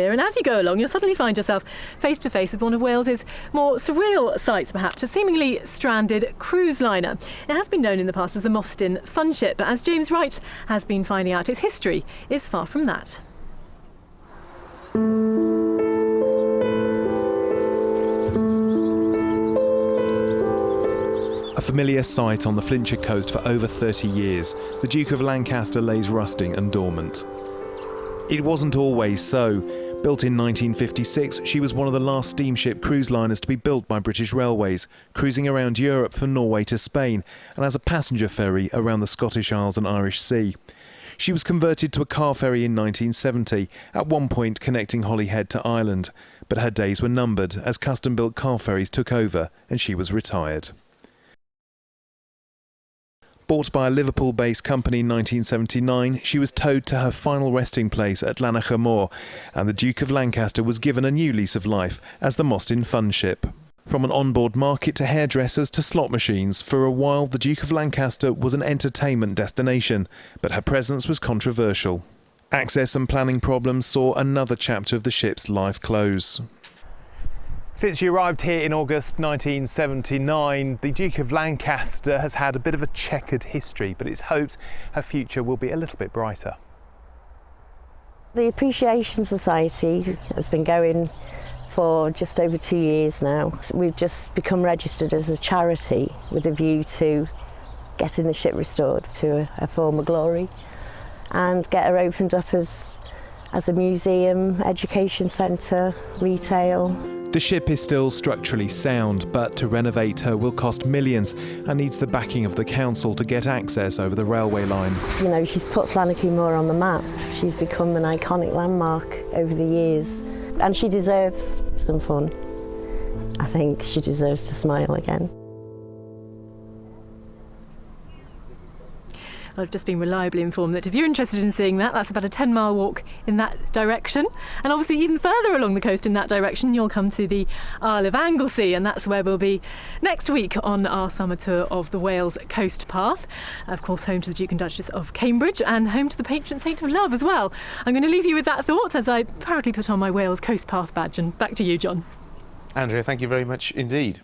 And as you go along, you'll suddenly find yourself face to face with one of Wales's more surreal sights, perhaps, a seemingly stranded cruise liner. It has been known in the past as the Mostyn Fun Ship, but as James Wright has been finding out, its history is far from that. A familiar sight on the Flintshire coast for over 30 years, the Duke of Lancaster lays rusting and dormant. It wasn't always so. Built in 1956, she was one of the last steamship cruise liners to be built by British Railways, cruising around Europe from Norway to Spain and as a passenger ferry around the Scottish Isles and Irish Sea. She was converted to a car ferry in 1970, at one point connecting Holyhead to Ireland, but her days were numbered as custom-built car ferries took over and she was retired. Bought by a Liverpool-based company in 1979, she was towed to her final resting place at Llanicha Moor, and the Duke of Lancaster was given a new lease of life as the Mostyn Fun Ship. From an onboard market to hairdressers to slot machines, for a while the Duke of Lancaster was an entertainment destination, but her presence was controversial. Access and planning problems saw another chapter of the ship's life close. Since she arrived here in August 1979, the Duke of Lancaster has had a bit of a checkered history, but it's hoped her future will be a little bit brighter. The Appreciation Society has been going for just over 2 years now. We've just become registered as a charity with a view to getting the ship restored to a former glory and get her opened up as a museum, education centre, retail. The ship is still structurally sound, but to renovate her will cost millions and needs the backing of the council to get access over the railway line. You know, she's put Llanicha Moor on the map. She's become an iconic landmark over the years, and she deserves some fun. I think she deserves to smile again. I've just been reliably informed that if you're interested in seeing that, that's about a 10-mile walk in that direction. And obviously even further along the coast in that direction, you'll come to the Isle of Anglesey, and that's where we'll be next week on our summer tour of the Wales Coast Path. Of course, home to the Duke and Duchess of Cambridge and home to the patron saint of love as well. I'm going to leave you with that thought as I proudly put on my Wales Coast Path badge, and back to you, John. Andrea, thank you very much indeed.